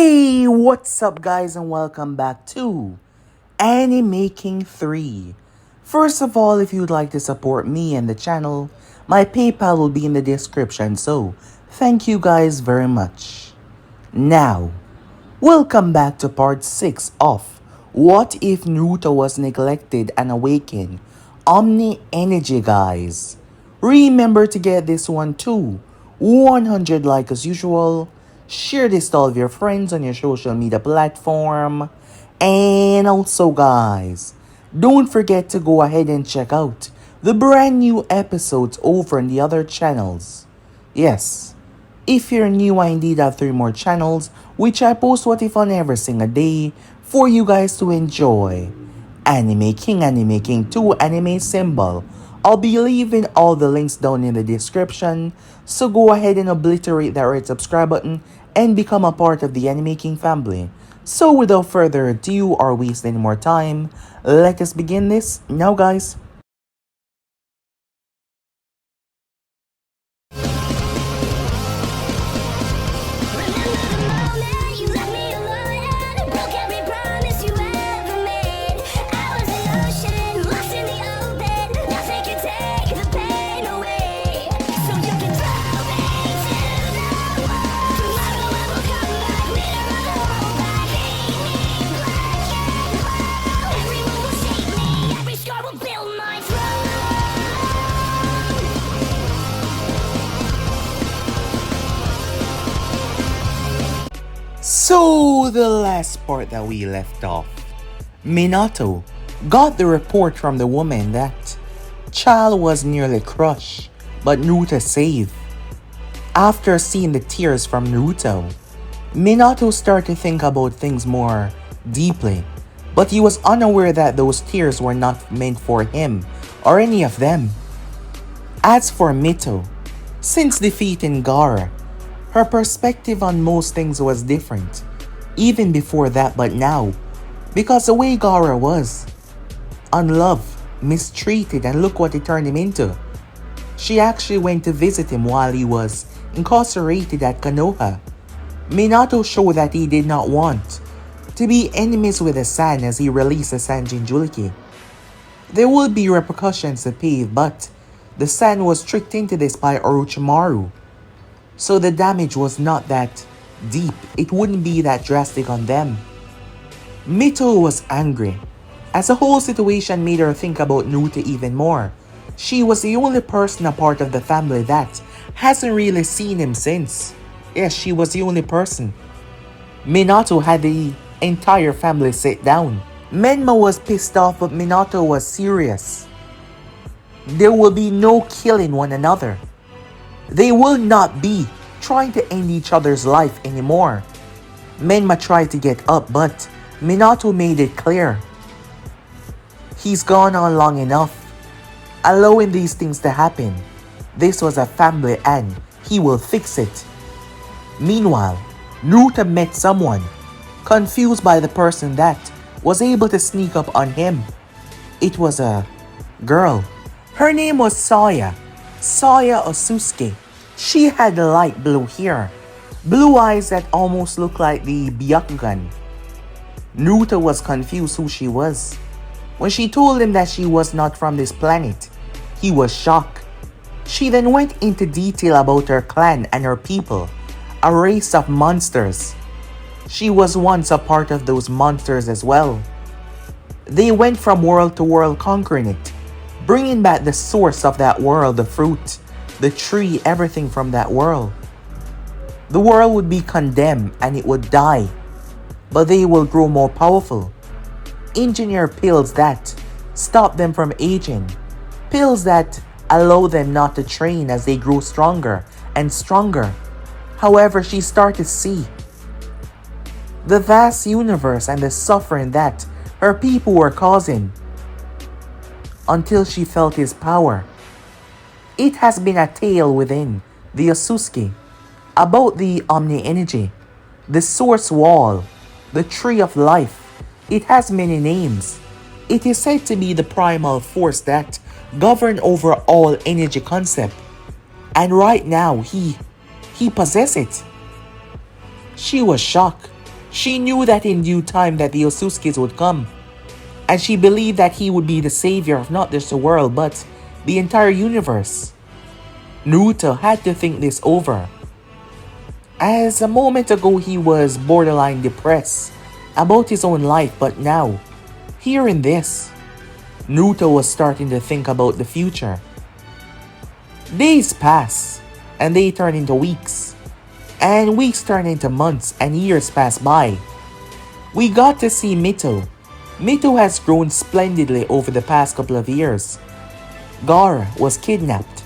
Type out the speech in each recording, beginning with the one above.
Hey, what's up guys and welcome back to Anime King 3. First of all, if you'd like to support me and the channel, my PayPal will be in the description, so thank you guys very much. Now, welcome back to part 6 of What If Naruto Was Neglected and Awakened? Omni Energy, guys. Remember to get this one too. 100 like as usual. Share this to all of your friends on your social media platform. And also guys, don't forget to go ahead and check out the brand new episodes over on the other channels. Yes, if you're new, I indeed have 3 more channels, which I post what if on every single day for you guys to enjoy. Anime King 2, Anime Symbol. I'll be leaving all the links down in the description, so go ahead and obliterate that red subscribe button and become a part of the Anime King family. So without further ado or waste any more time, let us begin this now guys. So, the last part that we left off, Minato got the report from the woman that Child was nearly crushed, but Naruto saved. After seeing the tears from Naruto, Minato started to think about things more deeply, but he was unaware that those tears were not meant for him or any of them. As for Mito, since defeating Gaara, her perspective on most things was different, even before that but now, because the way Gaara was, unloved, mistreated, and look what it turned him into. She actually went to visit him while he was incarcerated at Konoha. Minato showed that he did not want to be enemies with the Sand as he released the Sanjin Juliki. There would be repercussions to pay, but the Sand was tricked into this by Orochimaru. So the damage was not that deep, it wouldn't be that drastic on them. Mito was angry, as the whole situation made her think about Naruto even more. She was the only person a part of the family that hasn't really seen him since. Yes, she was the only person. Minato had the entire family sit down. Menma was pissed off, but Minato was serious. There will be no killing one another. They will not be trying to end each other's life anymore. Menma tried to get up, but Minato made it clear. He's gone on long enough, allowing these things to happen. This was a family and he will fix it. Meanwhile, Naruto met someone, confused by the person that was able to sneak up on him. It was a girl. Her name was Sawya Otsutsuki. She had light blue hair, blue eyes that almost looked like the Byakugan. Naruto was confused who she was. When she told him that she was not from this planet, he was shocked. She then went into detail about her clan and her people, a race of monsters. She was once a part of those monsters as well. They went from world to world conquering it, bringing back the source of that world, the fruit, the tree, everything from that world. The world would be condemned and it would die, but they will grow more powerful. Engineer pills that stop them from aging, pills that allow them not to train as they grow stronger and stronger. However, she started to see the vast universe and the suffering that her people were causing, until she felt his power. It has been a tale within the Otsutsuki about the Omni Energy, the Source Wall, the Tree of Life. It has many names. It is said to be the primal force that governs over all energy concept. And right now, he possesses it. She was shocked. She knew that in due time that the Otsutsukis would come, and she believed that he would be the savior of not just the world but the entire universe. Naruto had to think this over, as a moment ago he was borderline depressed about his own life, but now, hearing this, Naruto was starting to think about the future. Days pass, and they turn into weeks, and weeks turn into months, and years pass by. We got to see Mito. Mito has grown splendidly over the past couple of years. Gaara was kidnapped.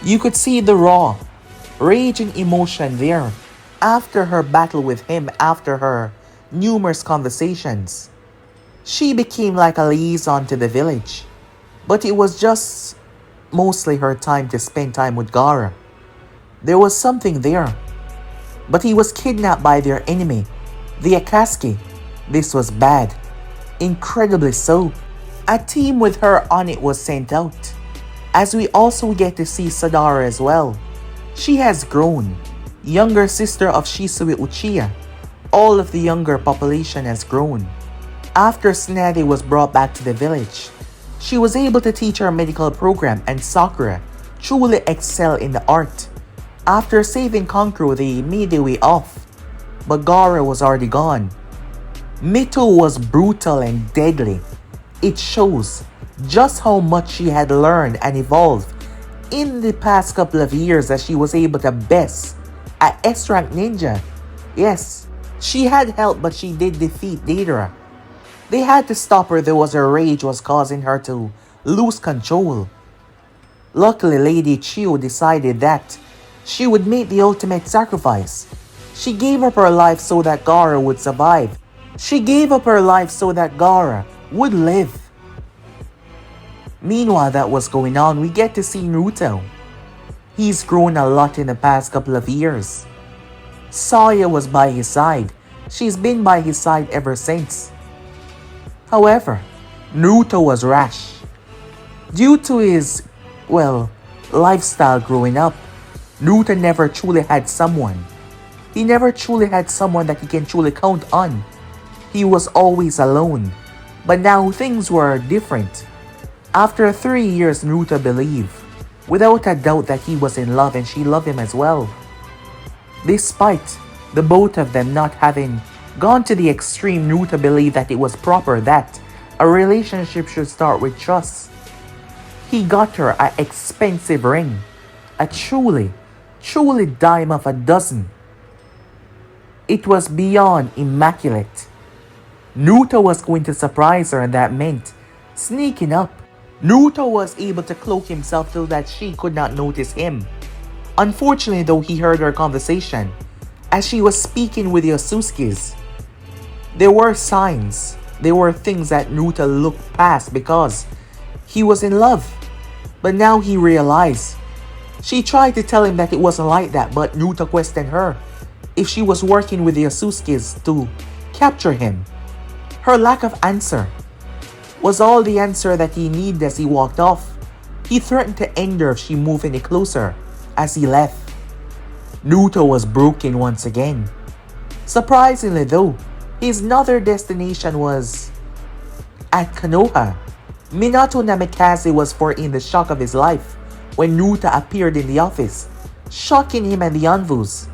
You could see the raw, raging emotion there after her battle with him, after her numerous conversations. She became like a liaison to the village, but it was just mostly her time to spend time with Gaara. There was something there, but he was kidnapped by their enemy, the Akatsuki. This was bad, incredibly so. A team with her on it was sent out, as we also get to see Sadara as well. She has grown, younger sister of Shisui Uchiha. All of the younger population has grown. After Tsunade was brought back to the village, she was able to teach her medical program, and Sakura truly excelled in the art. After saving Kankuro, they made their way off, but Gaara was already gone. Mito was brutal and deadly. It shows just how much she had learned and evolved in the past couple of years, as she was able to best a S-rank ninja. Yes, she had help, but she did defeat Deidara. They had to stop her though, as her rage was causing her to lose control. Luckily, Lady Chiyo decided that she would make the ultimate sacrifice. She gave up her life so that Gaara would survive. She gave up her life so that Gaara would live. Meanwhile that was going on, we get to see Naruto. He's grown a lot in the past couple of years. Sawya was by his side. She's been by his side ever since. However, Naruto was rash. Due to his, lifestyle growing up, Naruto never truly had someone. He never truly had someone that he can truly count on. He was always alone. But now things were different. After 3 years, Naruto believed, without a doubt, that he was in love and she loved him as well. Despite the both of them not having gone to the extreme, Naruto believed that it was proper that a relationship should start with trust. He got her an expensive ring, a truly dime of a dozen. It was beyond immaculate. Naruto was going to surprise her, and that meant sneaking up. Naruto was able to cloak himself so that she could not notice him. Unfortunately though, he heard her conversation as she was speaking with the Otsutsukis. There were signs, there were things that Naruto looked past because he was in love. But now he realized. She tried to tell him that it wasn't like that, but Naruto questioned her if she was working with the Otsutsukis to capture him. Her lack of answer was all the answer that he needed as he walked off. He threatened to end her if she moved any closer as he left. Naruto was broken once again. Surprisingly though, his another destination was at Konoha. Minato Namikaze was in the shock of his life when Naruto appeared in the office, shocking him and the Anvus.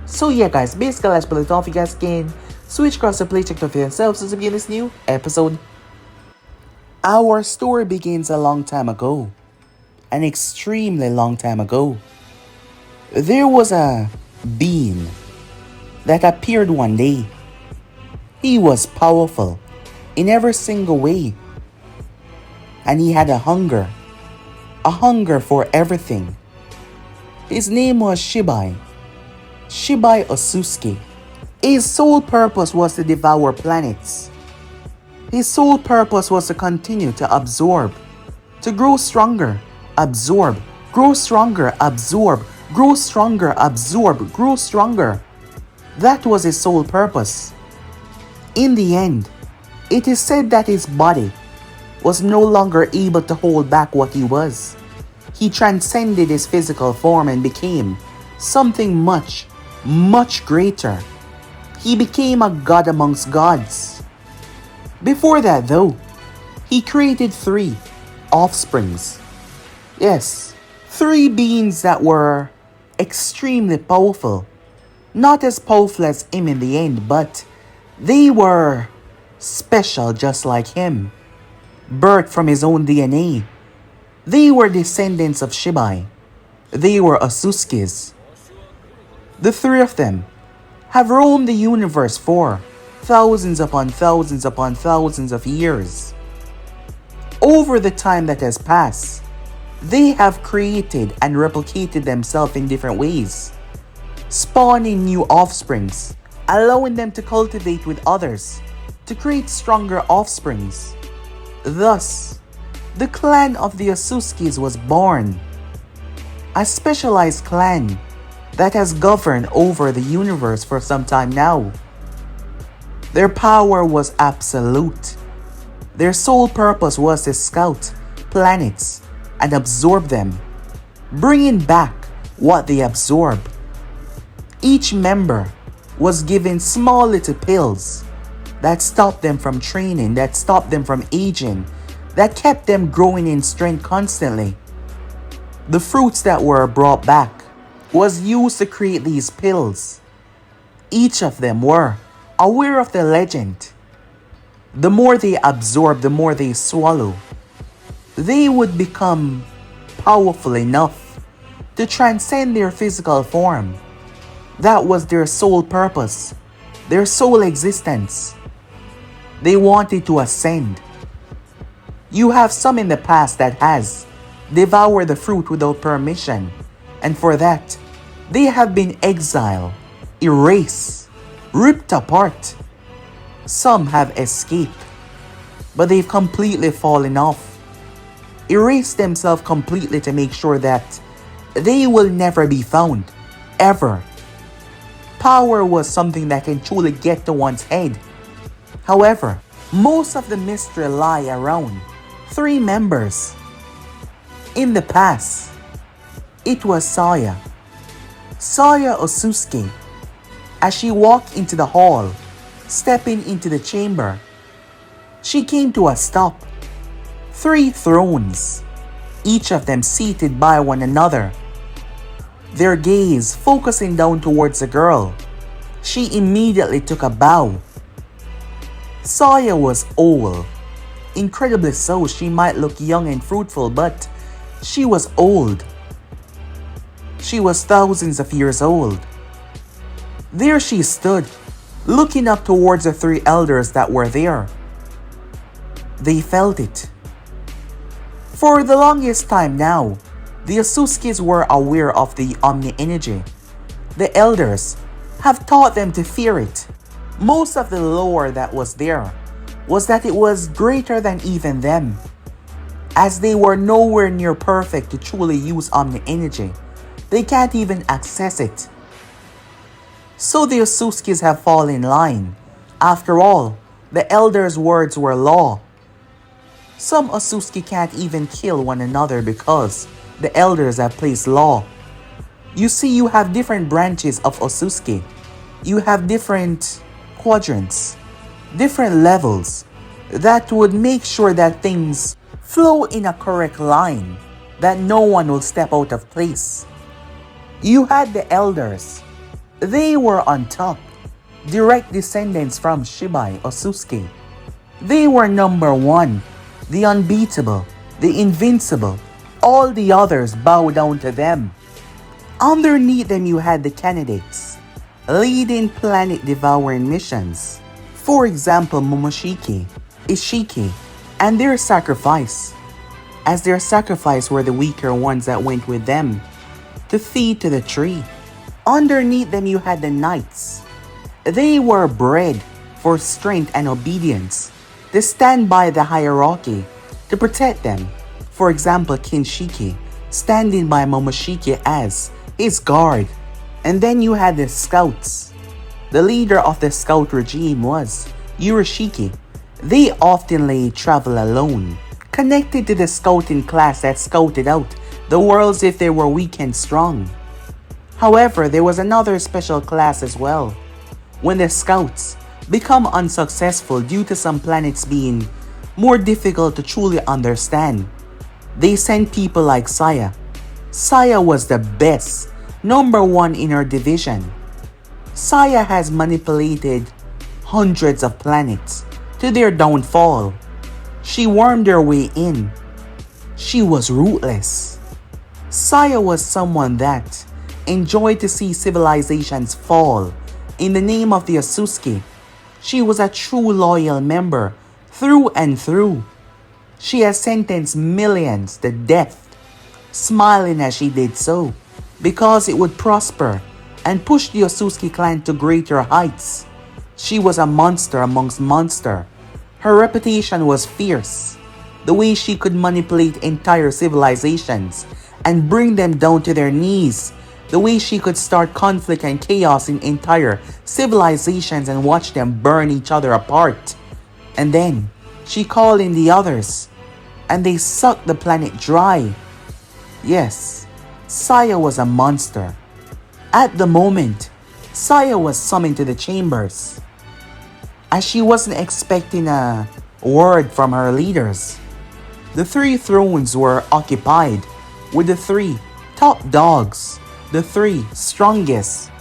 So yeah guys, basically let's pull it off. You guys can switch across the play, check it out for yourselves as we begin this new episode. Our story begins a long time ago. An extremely long time ago. There was a being that appeared one day. He was powerful in every single way. And he had a hunger for everything. His name was Shibai Otsutsuki. His sole purpose was to devour planets. His sole purpose was to continue to absorb, to grow stronger, absorb, grow stronger, absorb, grow stronger, absorb, grow stronger. That was his sole purpose. In the end, it is said that his body was no longer able to hold back what he was. He transcended his physical form and became something much, much greater. He became a god amongst gods. Before that though, he created 3 offsprings. Yes, 3 beings that were extremely powerful. Not as powerful as him in the end, but they were special just like him. Birthed from his own DNA. They were descendants of Shibai. They were Otsutsukis. The 3 of them have roamed the universe for thousands upon thousands upon thousands of years. Over the time that has passed, they have created and replicated themselves in different ways, spawning new offsprings, allowing them to cultivate with others to create stronger offsprings. Thus, the clan of the Otsutsukis was born, a specialized clan that has governed over the universe for some time now. Their power was absolute. Their sole purpose was to scout planets and absorb them, bringing back what they absorb. Each member was given small little pills that stopped them from training, that stopped them from aging, that kept them growing in strength constantly. The fruits that were brought back was used to create these pills. Each of them were aware of the legend. The more they absorb, the more they swallow, they would become powerful enough to transcend their physical form. That was their sole purpose, their sole existence. They wanted to ascend. You have some in the past that has devoured the fruit without permission, and for that, they have been exiled, erased, ripped apart. Some have escaped, but they've completely fallen off, erased themselves completely to make sure that they will never be found, ever. Power was something that can truly get to one's head. However, most of the mystery lie around 3 members. In the past, it was Sawya. Sawya Otsutsuki. As she walked into the hall, stepping into the chamber, she came to a stop. 3 thrones, each of them seated by one another. Their gaze focusing down towards the girl. She immediately took a bow. Sawya was old. Incredibly so, she might look young and fruitful, but she was old. She was thousands of years old. There she stood, looking up towards the 3 elders that were there. They felt it. For the longest time now, the Otsutsukis were aware of the Omni Energy. The elders have taught them to fear it. Most of the lore that was there was that it was greater than even them, as they were nowhere near perfect to truly use Omni Energy. They can't even access it. So the Otsutsukis have fallen in line. After all, the elders' words were law. Some Otsutsuki can't even kill one another because the elders have placed law. You see, you have different branches of Otsutsuki. You have different quadrants, different levels that would make sure that things flow in a correct line, that no one will step out of place. You had the elders. They were on top, direct descendants from Shibai Otsutsuki. They were number 1, the unbeatable, the invincible. All the others bow down to them. Underneath them you had the candidates, leading planet-devouring missions. For example, Momoshiki, Ishiki, and their sacrifice. As their sacrifice were the weaker ones that went with them to feed to the tree. Underneath them you had the knights. They were bred for strength and obedience, to stand by the hierarchy, to protect them. For example, Kinshiki, standing by Momoshiki as his guard. And then you had the scouts. The leader of the scout regime was Urashiki. They often travel alone, connected to the scouting class that scouted out the worlds if they were weak and strong. However, there was another special class as well, When the scouts become unsuccessful due to some planets being more difficult to truly understand, they send people like Sawya. Sawya was the best, number one in her division. Sawya has manipulated hundreds of planets to their downfall. She wormed her way in. She was ruthless. Sawya was someone that enjoyed to see civilizations fall in the name of the Otsutsuki. She was a true loyal member through and through. She has sentenced millions to death, smiling as she did so, because it would prosper and push the Otsutsuki clan to greater heights. She was a monster amongst monsters. Her reputation was fierce. The way she could manipulate entire civilizations and bring them down to their knees. The way she could start conflict and chaos in entire civilizations and watch them burn each other apart. And then she called in the others, and they sucked the planet dry. Yes, Sawya was a monster. At the moment, Sawya was summoned to the chambers, as she wasn't expecting a word from her leaders. The 3 thrones were occupied with the 3 top dogs, the 3 strongest.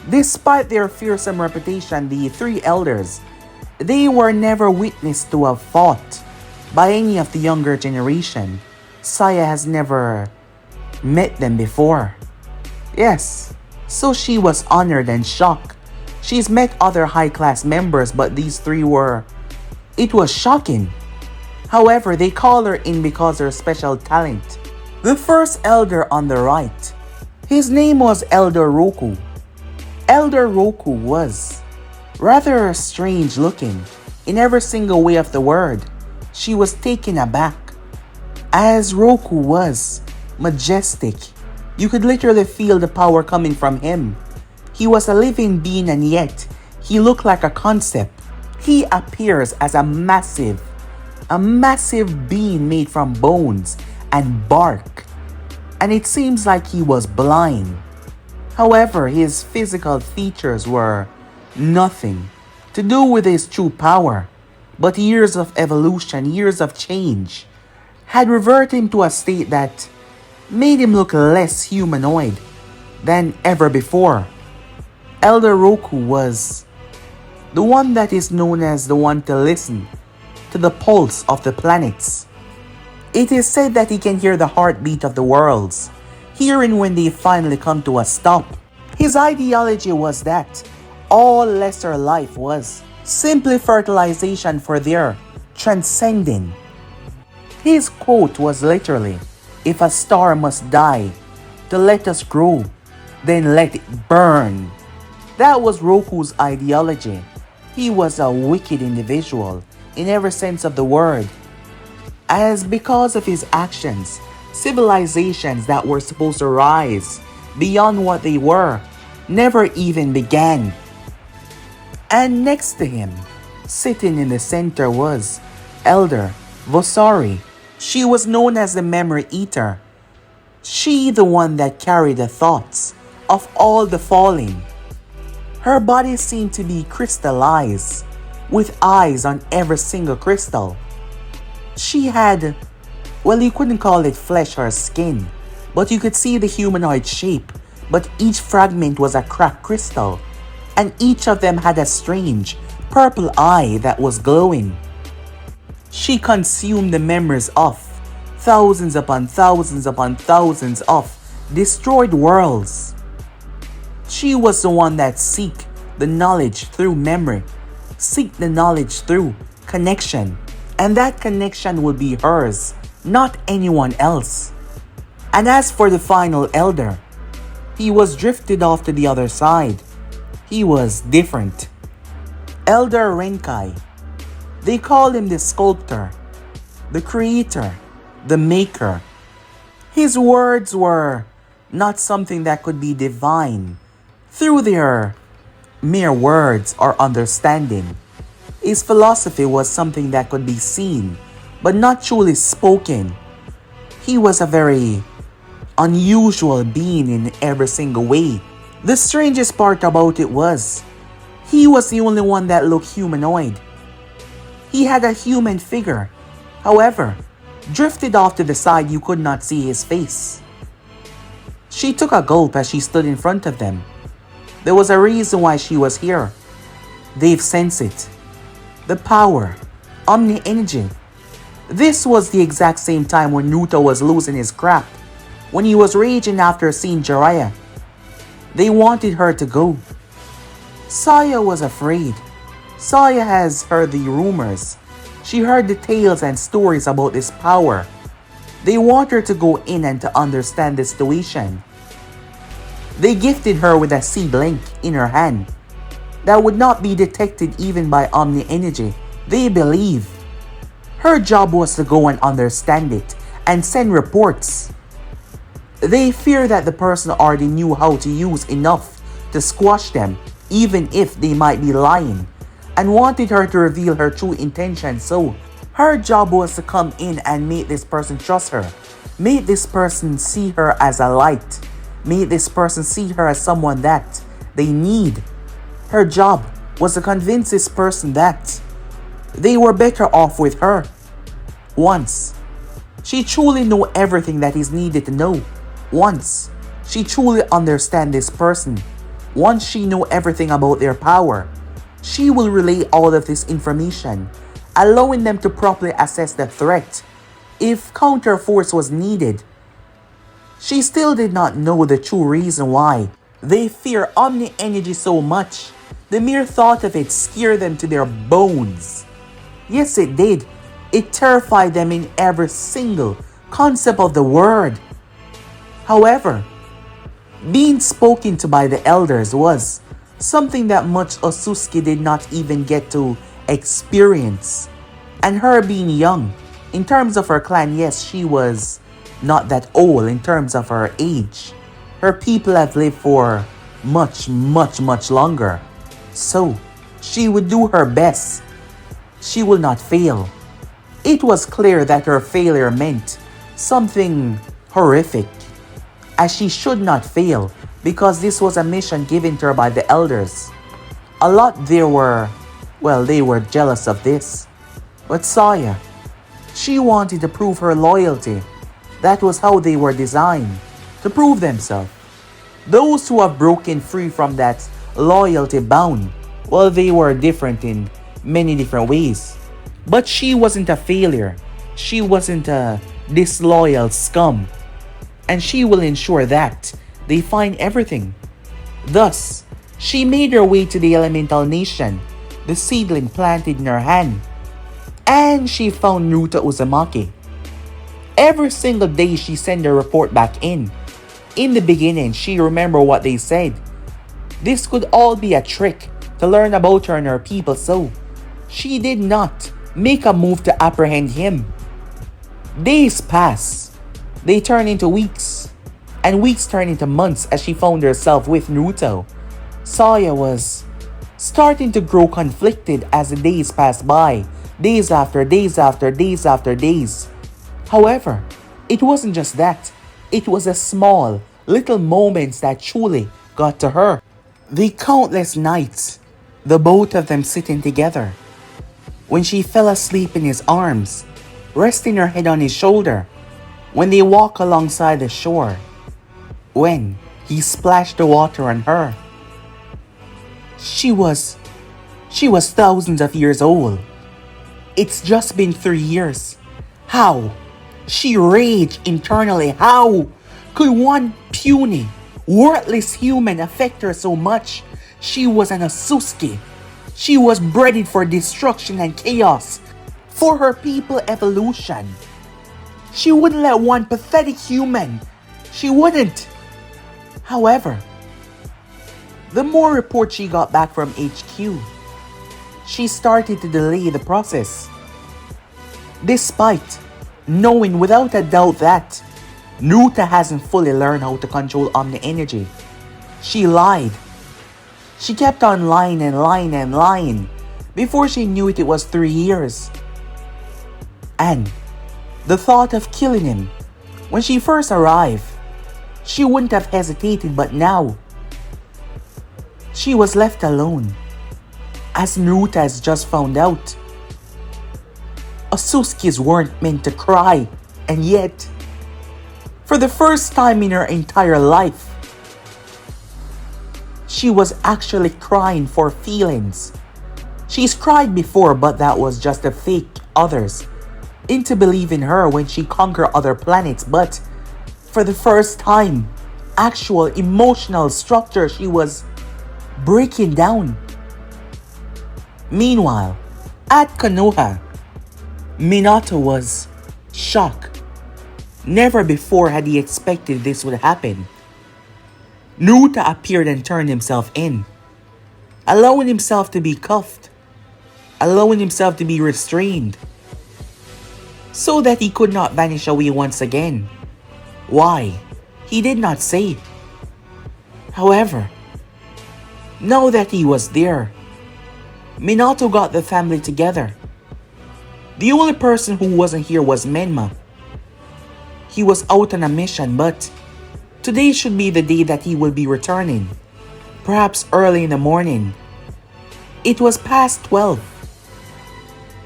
Despite their fearsome reputation, the 3 elders, they were never witnessed to have fought by any of the younger generation. Sawya has never met them before. Yes, so she was honored and shocked. She's met other high-class members, but these 3 were... It was shocking. However, they call her in because of her special talent. The first elder on the right, his name was Elder Roku. Elder Roku was rather strange looking in every single way of the word. She was taken aback, as Roku was majestic. You could literally feel the power coming from him. He was a living being, and yet he looked like a concept. He appears as a massive being made from bones and bark, and it seems like he was blind. However, his physical features were nothing to do with his true power, but years of evolution, years of change, had reverted him to a state that made him look less humanoid than ever before. Elder Roku was the one that is known as the one to listen to the pulse of the planets. It is said that he can hear the heartbeat of the worlds, hearing when they finally come to a stop. His ideology was that all lesser life was simply fertilization for their transcending. His quote was literally, "If a star must die to let us grow, then let it burn." That was Roku's ideology. He was a wicked individual in every sense of the word, as because of his actions, civilizations that were supposed to rise beyond what they were never even began. And next to him, sitting in the center, was Elder Vosari. She was known as the Memory Eater. She the one that carried the thoughts of all the falling. Her body seemed to be crystallized, with eyes on every single crystal. She had, well, you couldn't call it flesh or skin, but you could see the humanoid shape, but each fragment was a cracked crystal, and each of them had a strange purple eye that was glowing. She consumed the memories of thousands upon thousands upon thousands of destroyed worlds. She was the one that seek the knowledge through memory, seek the knowledge through connection, and that connection would be hers, not anyone else. And as for the final elder, he was drifted off to the other side. He was different. Elder Renkai. They call him the sculptor, the creator, the maker. His words were not something that could be divine through their mere words or understanding. His philosophy was something that could be seen, but not truly spoken. He was a very unusual being in every single way. The strangest part about it was, He was the only one that looked humanoid. He had a human figure, however, drifted off to the side you could not see his face. She took a gulp as she stood in front of them. There was a reason why she was here. They've sensed it. The power. Omni Energy. This was the exact same time when Naruto was losing his crap. When he was raging after seeing Jiraiya. They wanted her to go. Sawya was afraid. Sawya has heard the rumors. She heard the tales and stories about this power. They want her to go in and to understand the situation. They gifted her with a seed link in her hand that would not be detected even by Omni Energy. They believe her job was to go and understand it and send reports. They fear that the person already knew how to use enough to squash them, even if they might be lying, and wanted her to reveal her true intentions. So her job was to come in and make this person trust her, make this person see her as a light, make this person see her as someone that they need. Her job was to convince this person that they were better off with her. Once she truly knew everything that is needed to know, once she truly understands this person, once she knew everything about their power, she will relay all of this information, allowing them to properly assess the threat if counter force was needed. She still did not know the true reason why they fear Omni Energy so much. The mere thought of it scared them to their bones. Yes, it did. It terrified them in every single concept of the word. However, being spoken to by the elders was something that much Otsutsuki did not even get to experience. And her being young, in terms of her clan, yes, she was not that old in terms of her age. Her people have lived for much longer. So, she would do her best. She will not fail. It was clear that her failure meant something horrific, as she should not fail because this was a mission given to her by the elders. A lot they were jealous of this. But Sawya, she wanted to prove her loyalty. That was how they were designed, to prove themselves. Those who have broken free from that loyalty bound, well, they were different in many different ways. But she wasn't a failure. She wasn't a disloyal scum. And she will ensure that they find everything. Thus, she made her way to the elemental nation, the seedling planted in her hand. And she found Naruto Uzumaki. Every single day she sent a report back in. In the beginning, she remembered what they said. This could all be a trick to learn about her and her people, so she did not make a move to apprehend him. Days passed. They turned into weeks, and weeks turned into months as she found herself with Naruto. Sawya was starting to grow conflicted as the days passed by, days after days after days after days. However, it wasn't just that. It was the small, little moments that truly got to her. The countless nights, the both of them sitting together. When she fell asleep in his arms, resting her head on his shoulder. When they walk alongside the shore. When he splashed the water on her. She was thousands of years old. It's just been 3 years. How? She raged internally. How could one puny, worthless human affect her so much? She was an Otsutsuki. She was bred for destruction and chaos. For her people evolution. She wouldn't let one pathetic human. She wouldn't. However, the more reports she got back from HQ, she started to delay the process. Despite knowing without a doubt that Naruto hasn't fully learned how to control Omni Energy, she lied. She kept on lying and lying and lying. Before she knew it, it was 3 years. And the thought of killing him, when she first arrived, she wouldn't have hesitated, but now she was left alone. As Naruto has just found out, Otsutsuki's weren't meant to cry, and yet, for the first time in her entire life, she was actually crying for feelings. She's cried before, but that was just to fake others into believing her when she conquered other planets. But for the first time, actual emotional structure, she was breaking down. Meanwhile, at Konoha, Minato was shocked. Never before had he expected this would happen. Naruto appeared and turned himself in, allowing himself to be cuffed, allowing himself to be restrained, so that he could not vanish away once again. Why? He did not say. However, now that he was there, Minato got the family together. The only person who wasn't here was Menma. He was out on a mission, but today should be the day that he will be returning. Perhaps early in the morning. It was past 12.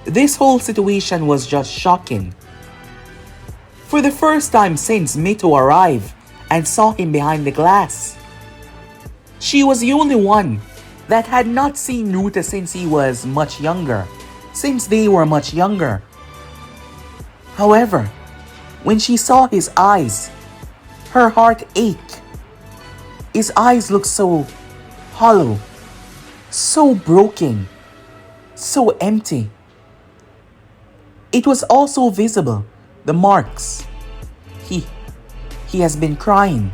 This whole situation was just shocking. For the first time since Mito arrived and saw him behind the glass, she was the only one that had not seen Naruto since he was much younger, since they were much younger. However, when she saw his eyes, her heart ached. His eyes looked so hollow, so broken, so empty. It was also visible, the marks. He has been crying.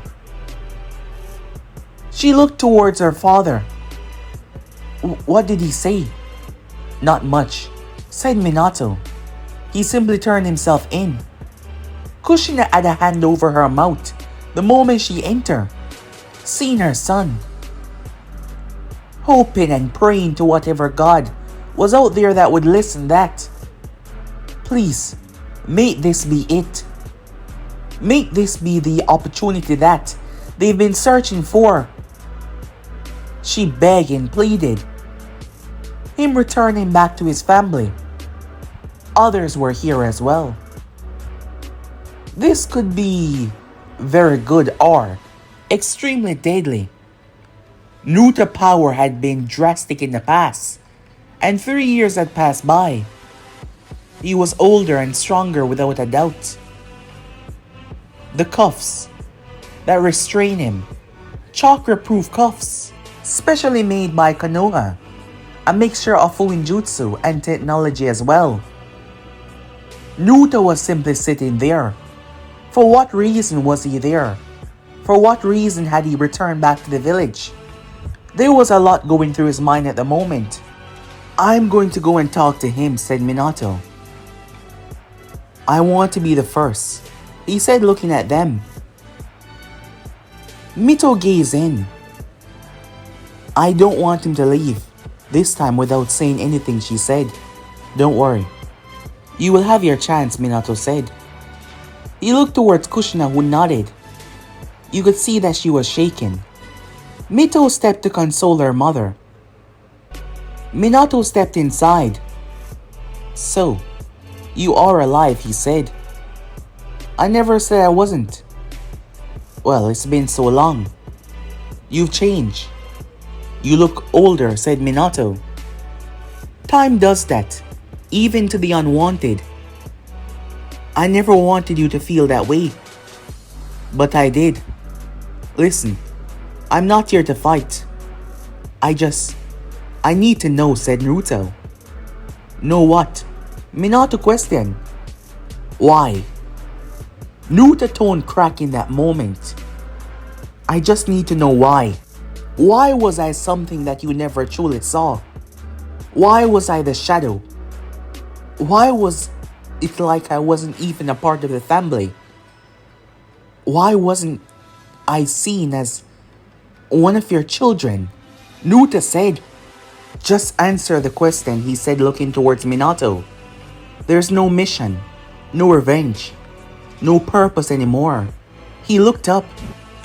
She looked towards her father. What did he say? Not much, said Minato. He simply turned himself in. Kushina had a hand over her mouth the moment she entered, seeing her son. Hoping and praying to whatever God was out there that would listen that. Please, make this be it. Make this be the opportunity that they've been searching for. She begged and pleaded. Him returning back to his family. Others were here as well. This could be very good or extremely deadly. Naruto's power had been drastic in the past, and 3 years had passed by. He was older and stronger without a doubt. The cuffs that restrain him, chakra-proof cuffs, specially made by Konoha, a mixture of Fuinjutsu and technology as well. Naruto was simply sitting there. For what reason was he there? For what reason had he returned back to the village? There was a lot going through his mind at the moment. I'm going to go and talk to him, said Minato. I want to be the first, he said, looking at them. Mito gazed in. I don't want him to leave, this time without saying anything, she said. Don't worry. You will have your chance, Minato said. He looked towards Kushina, who nodded. You could see that she was shaken. Mito stepped to console her mother. Minato stepped inside. So, you are alive, he said. I never said I wasn't. Well, it's been so long. You've changed. You look older, said Minato. Time does that, even to the unwanted. I never wanted you to feel that way. But I did. Listen, I'm not here to fight. I need to know, said Naruto. Know what? Minato questioned. Why? Naruto's tone cracked in that moment. I just need to know why. Why was I something that you never truly saw? Why was I the shadow? Why was it like I wasn't even a part of the family? Why wasn't I seen as one of your children? Naruto said. Just answer the question, he said, looking towards Minato. There's no mission, no revenge, no purpose anymore. He looked up,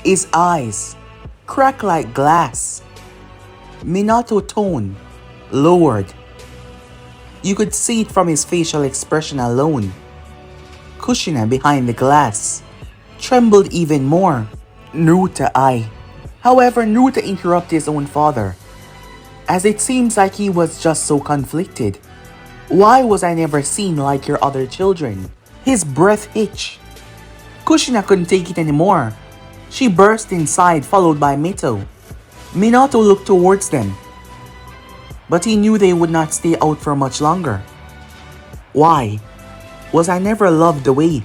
his eyes cracked like glass. Minato tone lowered. You could see it from his facial expression alone. Kushina behind the glass trembled even more. However, Naruto interrupted his own father, as it seems like he was just so conflicted. Why was I never seen like your other children? His breath hitched. Kushina couldn't take it anymore. She burst inside, followed by Mito. Minato looked towards them, but he knew they would not stay out for much longer. Why? Was I never loved the way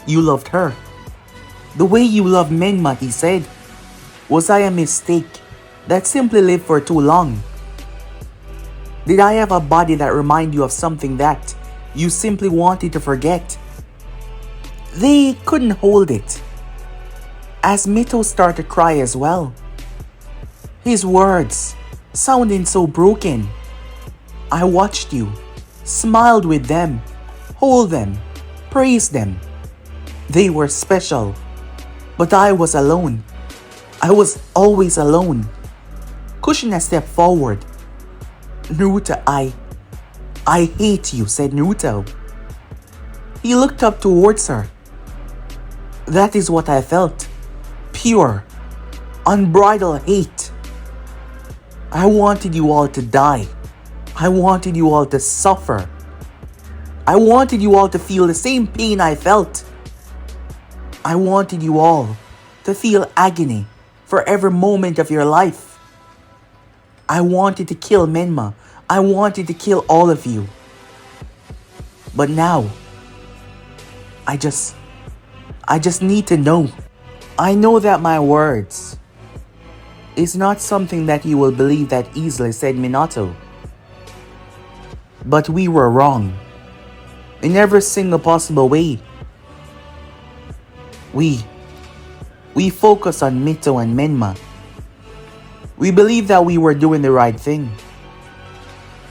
you loved her? The way you love Menma, he said. Was I a mistake that simply lived for too long? Did I have a body that reminded you of something that you simply wanted to forget? They couldn't hold it, as Mito started to cry as well. His words sounding so broken. I watched you, smiled with them, hold them, praised them. They were special, but I was alone. I was always alone. Kushina stepped forward. Naruto, I hate you, said Naruto. He looked up towards her. That is what I felt. Pure, unbridled hate. I wanted you all to die. I wanted you all to suffer. I wanted you all to feel the same pain I felt. I wanted you all to feel agony for every moment of your life. I wanted to kill Menma. I wanted to kill all of you. But now, I just need to know. I know that my words is not something that you will believe that easily, said Minato. But we were wrong. In every single possible way. We focus on Mito and Menma. We believe that we were doing the right thing.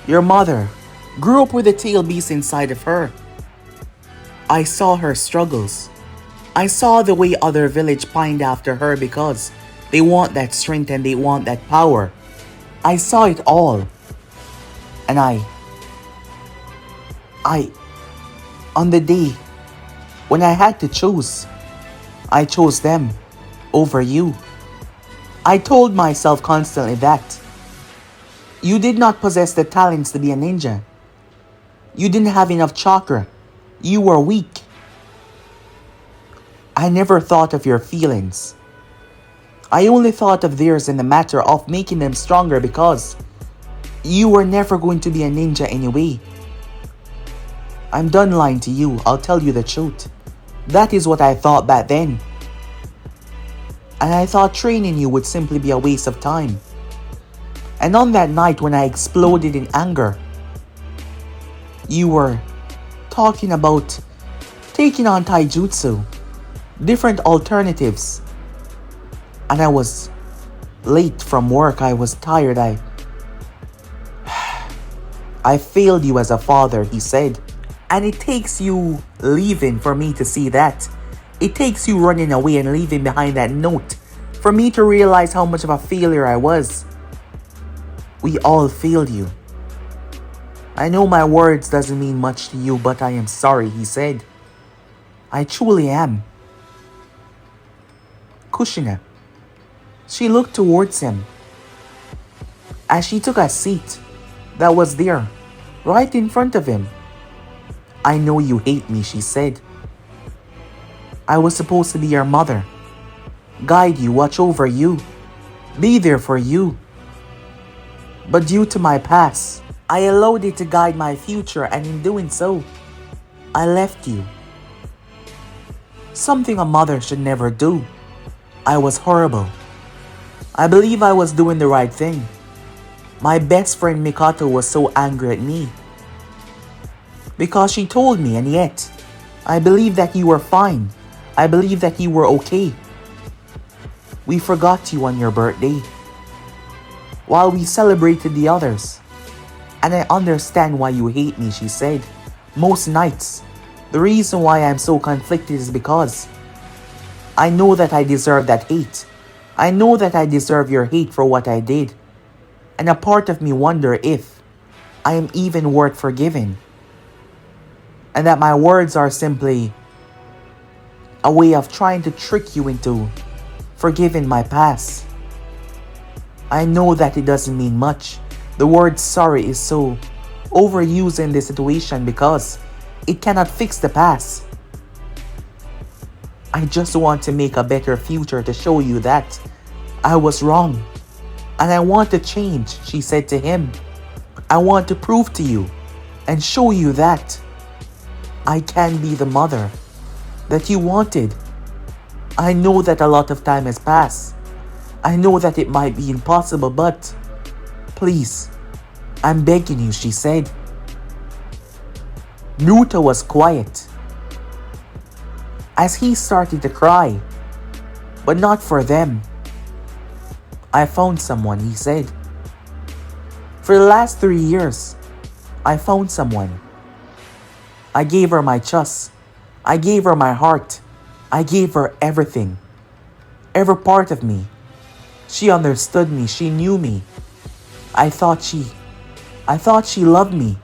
Your mother grew up with a tail beast inside of her. I saw her struggles. I saw the way other village pined after her because they want that strength and they want that power. I saw it all. And on the day when I had to choose, I chose them over you. I told myself constantly that you did not possess the talents to be a ninja. You didn't have enough chakra. You were weak. I never thought of your feelings. I only thought of theirs in the matter of making them stronger because you were never going to be a ninja anyway. I'm done lying to you. I'll tell you the truth. That is what I thought back then. And I thought training you would simply be a waste of time. And on that night when I exploded in anger, you were talking about taking on taijutsu, different alternatives. And I was late from work. I was tired. I failed you as a father, he said. And it takes you leaving for me to see that. It takes you running away and leaving behind that note for me to realize how much of a failure I was. We all failed you. I know my words doesn't mean much to you, but I am sorry, he said. I truly am. Kushina. She looked towards him as she took a seat that was there, right in front of him. I know you hate me, she said. I was supposed to be your mother, guide you, watch over you, be there for you. But due to my past, I allowed it to guide my future, and in doing so, I left you. Something a mother should never do. I was horrible. I believe I was doing the right thing. My best friend Mikoto was so angry at me because she told me, and yet I believe that you were fine. I believe that you were okay. We forgot you on your birthday while we celebrated the others. And I understand why you hate me, she said. Most nights, the reason why I'm so conflicted is because I know that I deserve that hate. I know that I deserve your hate for what I did. And a part of me wonder if I am even worth forgiving. And that my words are simply a way of trying to trick you into forgiving my past. I know that it doesn't mean much. The word sorry is so overused in this situation because it cannot fix the past. I just want to make a better future to show you that I was wrong. And I want to change, she said to him. I want to prove to you and show you that I can be the mother that you wanted. I know that a lot of time has passed. I know that it might be impossible, but please, I'm begging you, she said. Naruto was quiet as he started to cry, but not for them. I found someone, he said. For the last 3 years, I found someone. I gave her my trust. I gave her my heart. I gave her everything. Every part of me. She understood me. She knew me. I thought she loved me.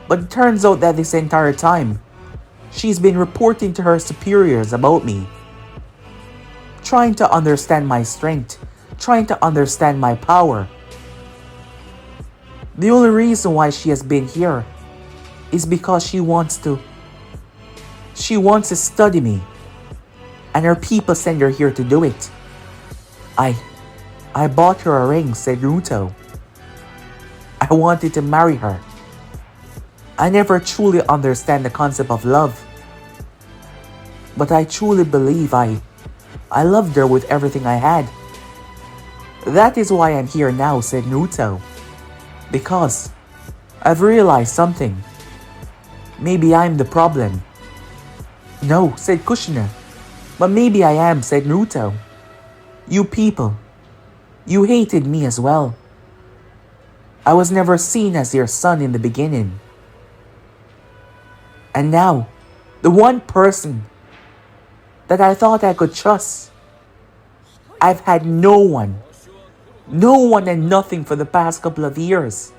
But it turns out that this entire time, she's been reporting to her superiors about me. Trying to understand my strength. Trying to understand my power. The only reason why she has been here is because she wants to study me. And her people send her here to do it. I bought her a ring, said Naruto. I wanted to marry her. I never truly understand the concept of love. But I truly believe I loved her with everything I had. That is why I'm here now, said Naruto. Because I've realized something. Maybe I'm the problem. No, said Kushina. But maybe I am, said Naruto. You people, you hated me as well. I was never seen as your son in the beginning. And now, the one person that I thought I could trust, I've had no one and nothing for the past couple of years.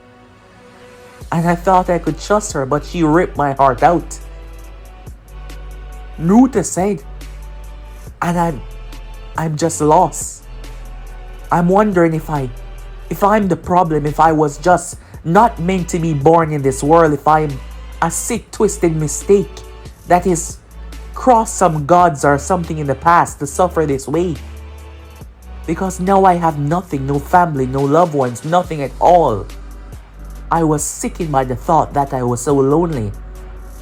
And I thought I could trust her, but she ripped my heart out. Naruto said, and I'm just lost. I'm wondering if I'm the problem, if I was just not meant to be born in this world, if I'm a sick, twisted mistake that is crossed some gods or something in the past to suffer this way. Because now I have nothing, no family, no loved ones, nothing at all. I was sickened by the thought that I was so lonely.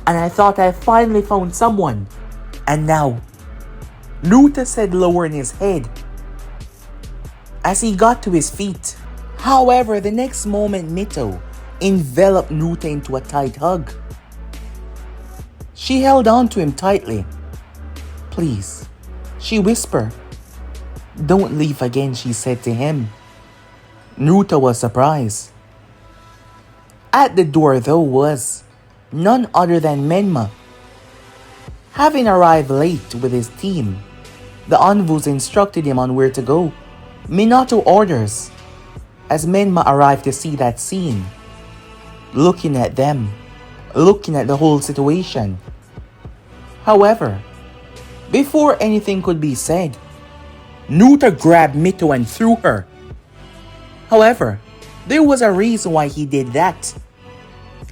And I thought I finally found someone. And now, Naruto said, lowering his head as he got to his feet. However, the next moment, Mito enveloped Naruto into a tight hug. She held on to him tightly. Please, she whispered. Don't leave again, she said to him. Naruto was surprised. At the door, though, was none other than Menma. Having arrived late with his team, the envoys instructed him on where to go. Minato orders, as Menma arrived to see that scene, looking at them, looking at the whole situation. However, before anything could be said, Naruto grabbed Mito and threw her. However, there was a reason why he did that.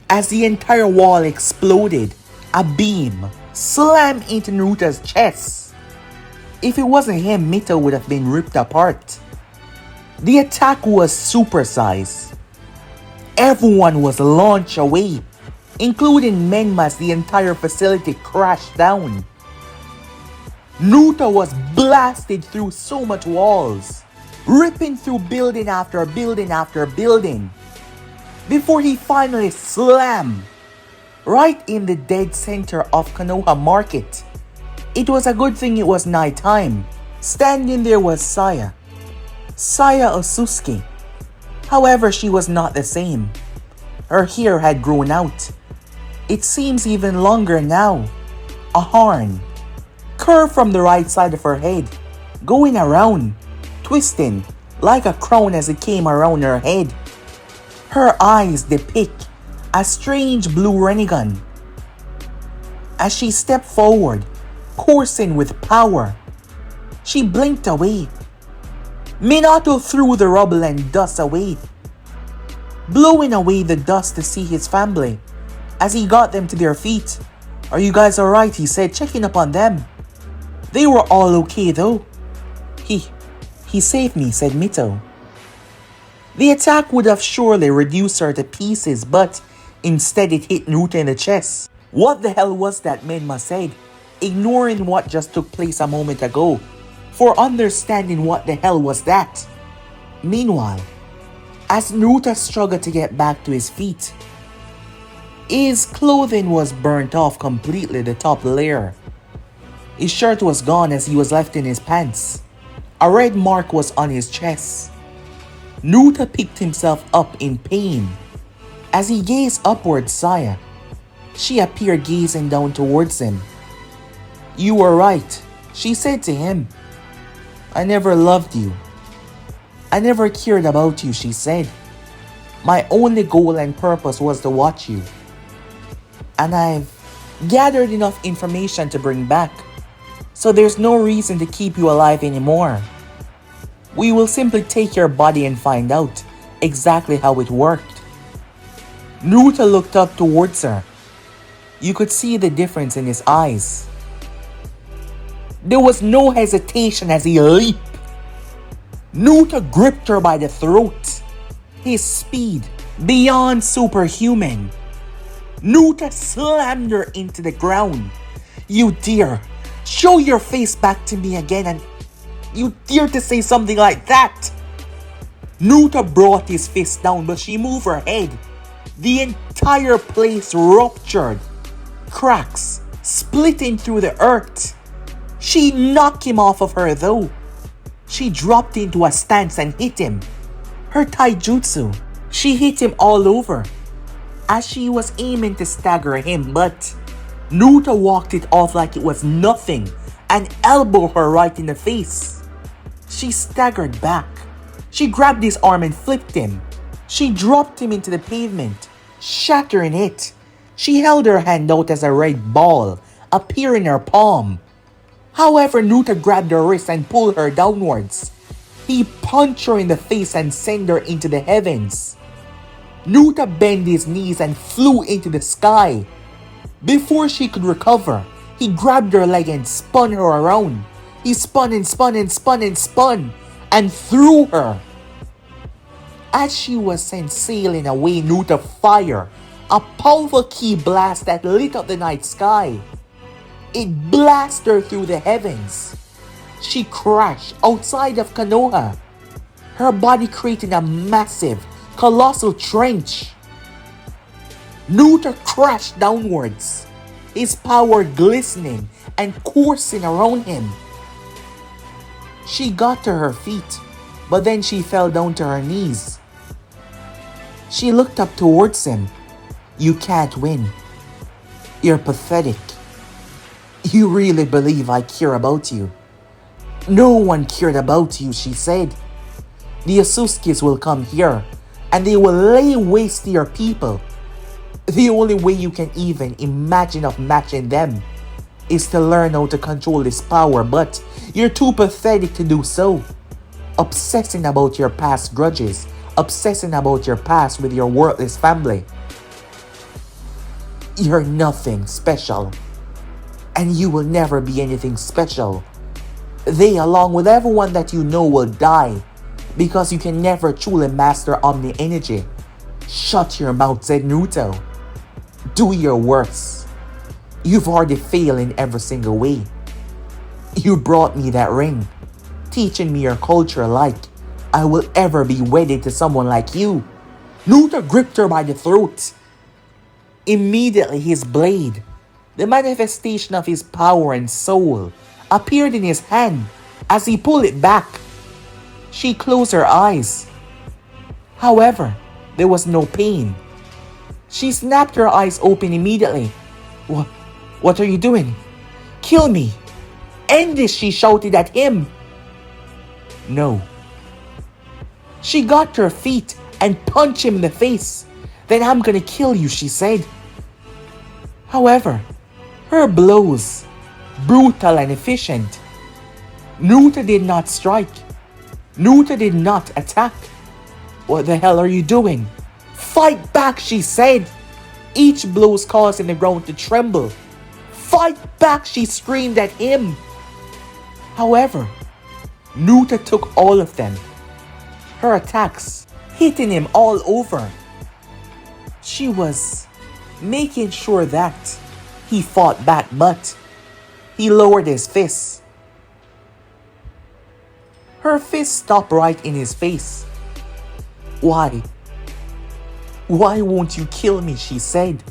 As the entire wall exploded, a beam slammed into Naruto's chest. If it wasn't him, Mito would have been ripped apart. The attack was supersized. Everyone was launched away, including Menma, as the entire facility crashed down. Naruto was blasted through so much walls, ripping through building after building after building, before he finally slammed right in the dead center of Konoha Market. It was a good thing it was night time. Standing there was Sawya Otsutsuki. However, she was not the same. Her hair had grown out. It seems even longer now. A horn curved from the right side of her head, going around, twisting like a crown as it came around her head. Her eyes depict a strange blue Rinnegan. As she stepped forward, coursing with power, she blinked away. Minato threw the rubble and dust away, blowing away the dust to see his family as he got them to their feet. "Are you guys alright?" he said, checking up on them. They were all okay though. He saved me," said Mito. The attack would have surely reduced her to pieces, but instead it hit Naruto in the chest. What the hell was that, Menma said, ignoring what just took place a moment ago, for understanding what the hell was that. Meanwhile, as Naruto struggled to get back to his feet, his clothing was burnt off completely, the top layer. His shirt was gone as he was left in his pants. A red mark was on his chest. Naruto picked himself up in pain. As he gazed upward, Sawya, she appeared gazing down towards him. "You were right," she said to him. "I never loved you. I never cared about you," she said. "My only goal and purpose was to watch you. And I've gathered enough information to bring back, so there's no reason to keep you alive anymore. We will simply take your body and find out exactly how it worked." Naruto looked up towards her. You could see the difference in his eyes. There was no hesitation as he leaped. Naruto gripped her by the throat. His speed beyond superhuman. Naruto slammed her into the ground. "You dare show your face back to me again, and you dare to say something like that?" Naruto brought his fist down, but she moved her head. The entire place ruptured, cracks splitting through the earth. She knocked him off of her though. She dropped into a stance and hit him. Her taijutsu, she hit him all over as she was aiming to stagger him, but Naruto walked it off like it was nothing and elbowed her right in the face. She staggered back. She grabbed his arm and flipped him. She dropped him into the pavement, shattering it. She held her hand out as a red ball appeared in her palm. However, Naruto grabbed her wrist and pulled her downwards. He punched her in the face and sent her into the heavens. Naruto bent his knees and flew into the sky. Before she could recover, he grabbed her leg and spun her around. He spun and spun and spun and spun and threw her. As she was sent sailing away, Naruto fired a powerful ki blast that lit up the night sky. It blasted her through the heavens. She crashed outside of Konoha, her body creating a massive, colossal trench. Naruto crashed downwards, his power glistening and coursing around him. She got to her feet, but then she fell down to her knees. She looked up towards him. "You can't win. You're pathetic. You really believe I care about you?" "No one cared about you," she said. "The Otsutsukis will come here, and they will lay waste to your people. The only way you can even imagine of matching them is to learn how to control this power, but you're too pathetic to do so. Obsessing about your past grudges, obsessing about your past with your worthless family. You're nothing special, and you will never be anything special. They, along with everyone that you know, will die because you can never truly master Omni Energy." "Shut your mouth," said Naruto. "Do your worst. You've already failed in every single way. You brought me that ring, teaching me your culture like I will ever be wedded to someone like you." Naruto gripped her by the throat. Immediately his blade, the manifestation of his power and soul, appeared in his hand as he pulled it back. She closed her eyes. However, there was no pain. She snapped her eyes open immediately. What are you doing? Kill me! End this!" she shouted at him. "No." She got to her feet and punch him in the face. Then I'm gonna kill you, she said. However, her blows, brutal and efficient. Naruto did not strike. Naruto did not attack. What the hell are you doing? Fight back, she said. Each blow causing the ground to tremble. Fight back, she screamed at him. However, Naruto took all of them. Her attacks, hitting him all over. She was making sure that he fought back, but he lowered his fists. Her fist stopped right in his face. Why? Why won't you kill me? She said.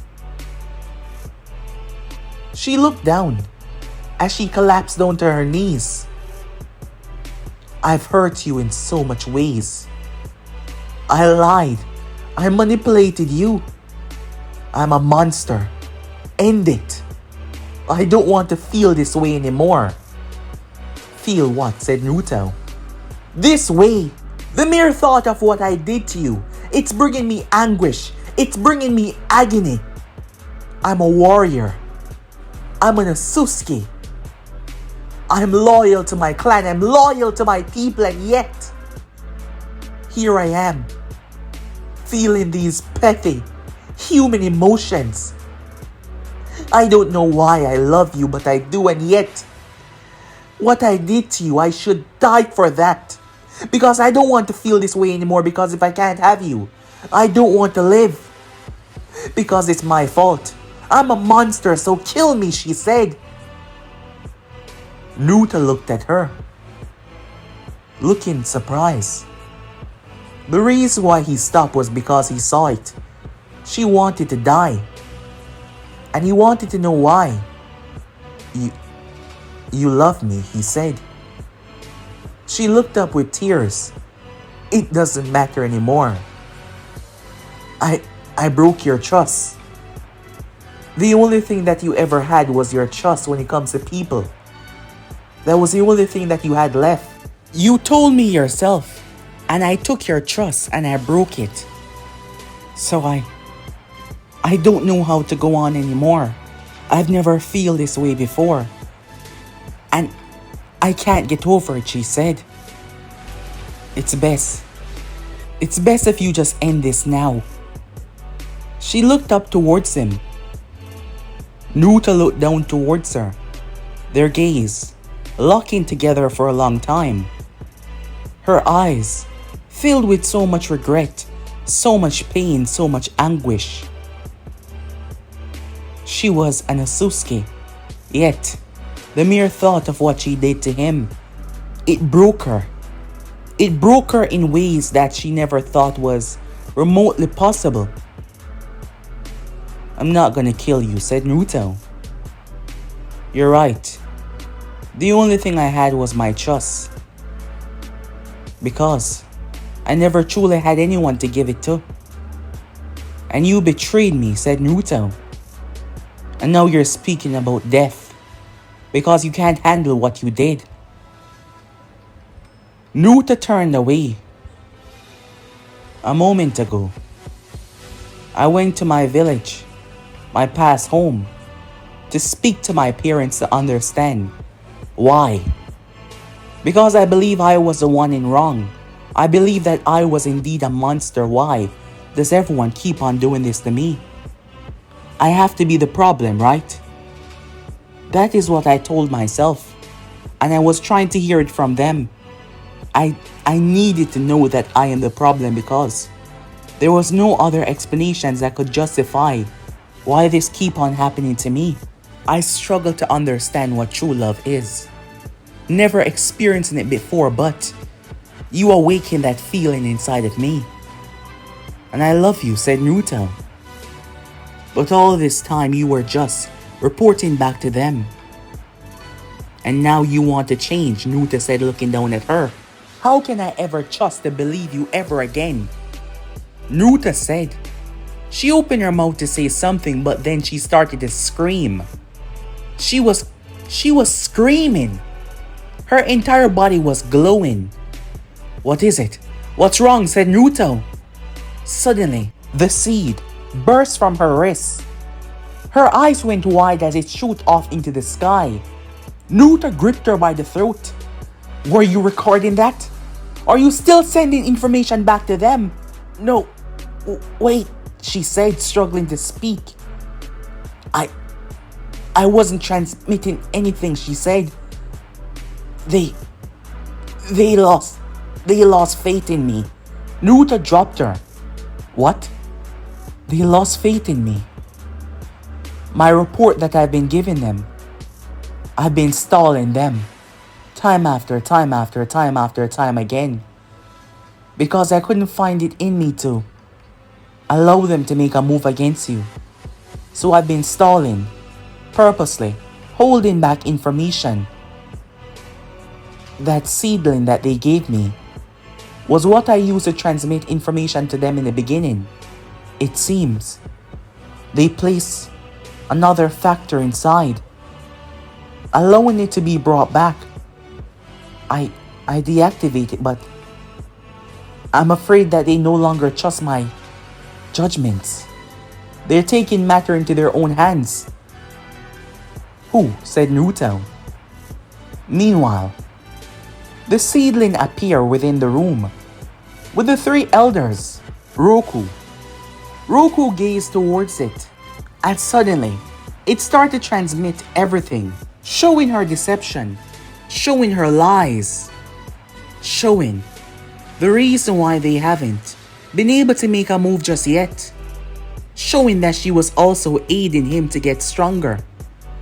She looked down as she collapsed down to her knees. I've hurt you in so much ways. I lied. I manipulated you. I'm a monster. End it. I don't want to feel this way anymore. Feel what? Said Naruto. This way. The mere thought of what I did to you. It's bringing me anguish. It's bringing me agony. I'm a warrior. I'm an Otsutsuki. I'm loyal to my clan. I'm loyal to my people, and yet here I am, feeling these petty human emotions. I don't know why I love you, but I do, and yet what I did to you, I should die for that. Because I don't want to feel this way anymore, because if I can't have you, I don't want to live. Because it's my fault. I'm a monster, so kill me, she said. Naruto looked at her, looking surprised. The reason why he stopped was because he saw it. She wanted to die. And he wanted to know why. You love me, he said. She looked up with tears. It doesn't matter anymore. I broke your trust. The only thing that you ever had was your trust when it comes to people. That was the only thing that you had left. You told me yourself, and I took your trust and I broke it. So I don't know how to go on anymore. I've never felt this way before. And I can't get over it, she said. It's best if you just end this now. She looked up towards him. Naruto looked down towards her. Their gaze locking together for a long time. Her eyes filled with so much regret, so much pain, so much anguish. She was an Otsutsuki, yet the mere thought of what she did to him, it broke her. It broke her in ways that she never thought was remotely possible. I'm not gonna kill you, said Naruto. You're right. The only thing I had was my trust. Because I never truly had anyone to give it to. And you betrayed me, said Naruto. And now you're speaking about death. Because you can't handle what you did. Naruto turned away. A moment ago, I went to my village, my past home, to speak to my parents to understand. Why? Because I believe I was the one in wrong. I believe that I was indeed a monster. Why does everyone keep on doing this to me? I have to be the problem, right? That is what I told myself. And I was trying to hear it from them. I needed to know that I am the problem because there was no other explanations that could justify why this keep on happening to me. I struggle to understand what true love is. Never experiencing it before, but you awaken that feeling inside of me. And I love you, said Naruto. But all this time you were just reporting back to them. And now you want to change, Naruto said, looking down at her. How can I ever trust to believe you ever again? Naruto said. She opened her mouth to say something, but then she started to scream. She was screaming. Her entire body was glowing. What is it? What's wrong? Said Naruto. Suddenly, the seed burst from her wrist. Her eyes went wide as it shot off into the sky. Naruto gripped her by the throat. Were you recording that? Are you still sending information back to them? No, wait, she said, struggling to speak. I wasn't transmitting anything, she said. They lost faith in me. Naruto dropped her. What? They lost faith in me. My report that I've been giving them. I've been stalling them. Time after time after time after time again. Because I couldn't find it in me to allow them to make a move against you. So I've been stalling, purposely, holding back information. That seedling that they gave me was what I used to transmit information to them in the beginning. It seems they placed another factor inside, allowing it to be brought back. I deactivate it, but I'm afraid that they no longer trust my judgments. They're taking matter into their own hands. Who? Said Naruto. Meanwhile, the seedling appeared within the room with the three elders. Roku gazed towards it, and suddenly it started to transmit everything, showing her deception, showing her lies, showing the reason why they haven't been able to make a move just yet, showing that she was also aiding him to get stronger,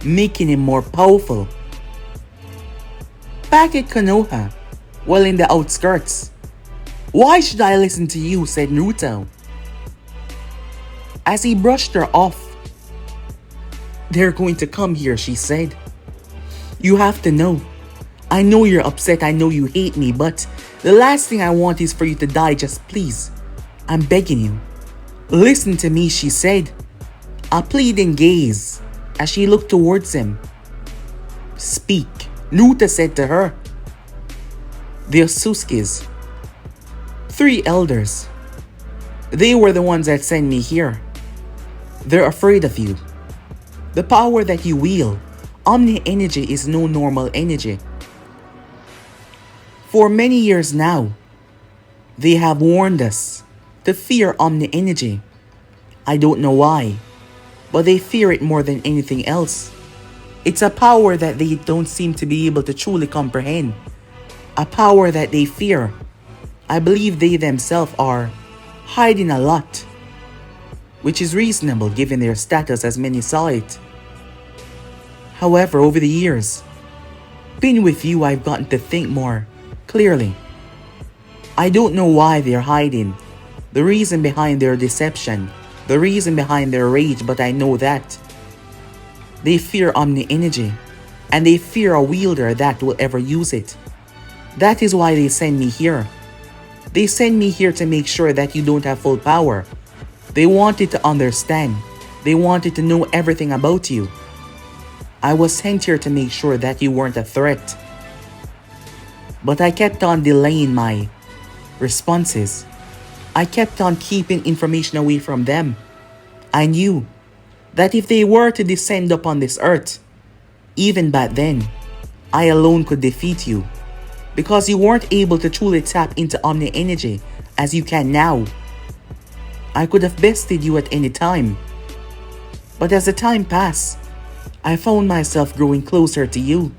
making him more powerful. Back at Konoha, well in the outskirts. Why should I listen to you? Said Naruto. As he brushed her off. They're going to come here, she said. You have to know. I know you're upset, I know you hate me, but the last thing I want is for you to die, just please. I'm begging you. Listen to me, she said. A pleading gaze as she looked towards him. Speak, Naruto said to her. The Otsutsukis, three elders. They were the ones that sent me here. They're afraid of you. The power that you wield, Omni Energy, is no normal energy. For many years now, they have warned us to fear Omni Energy. I don't know why, but they fear it more than anything else. It's a power that they don't seem to be able to truly comprehend. A power that they fear. I believe they themselves are hiding a lot, which is reasonable given their status as many saw it. However, over the years, being with you, I've gotten to think more clearly. I don't know why they're hiding, the reason behind their deception, the reason behind their rage, but I know that they fear Omni Energy, and they fear a wielder that will ever use it. That is why they send me here. They send me here to make sure that you don't have full power. They wanted to understand. They wanted to know everything about you. I was sent here to make sure that you weren't a threat. But I kept on delaying my responses. I kept on keeping information away from them. I knew that if they were to descend upon this earth, even back then, I alone could defeat you. Because you weren't able to truly tap into Omni Energy as you can now. I could have bested you at any time. But as the time passed, I found myself growing closer to you.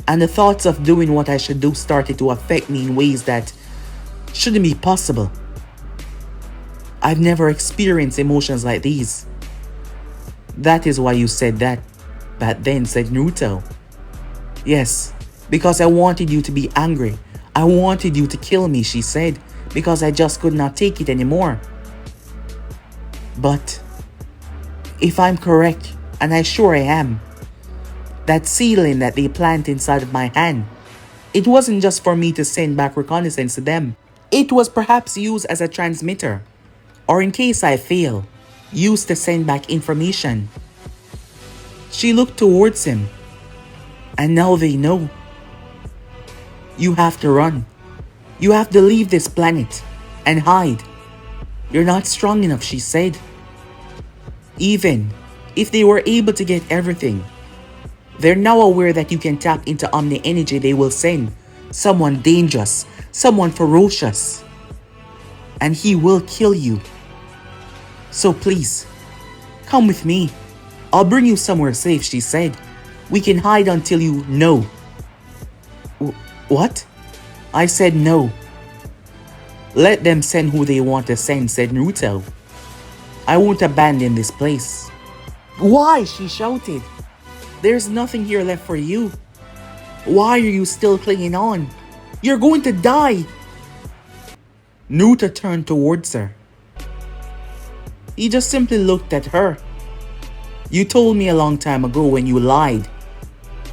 And the thoughts of doing what I should do started to affect me in ways that shouldn't be possible. I've never experienced emotions like these. That is why you said that back then, said Naruto. Yes, because I wanted you to be angry. I wanted you to kill me, she said, because I just could not take it anymore. But if I'm correct, and I sure I am, that seedling that they plant inside of my hand, it wasn't just for me to send back reconnaissance to them. It was perhaps used as a transmitter, or in case I fail, used to send back information. She looked towards him, and now they know. You have to run. You have to leave this planet and hide. You're not strong enough, she said. Even if they were able to get everything, they're now aware that you can tap into Omni Energy. They will send someone dangerous, someone ferocious, and he will kill you. So please, come with me. I'll bring you somewhere safe, she said. We can hide until you know. What? I said no. Let them send who they want to send, said Naruto. I won't abandon this place. Why? She shouted. There's nothing here left for you. Why are you still clinging on? You're going to die. Naruto turned towards her. He just simply looked at her. You told me a long time ago when you lied.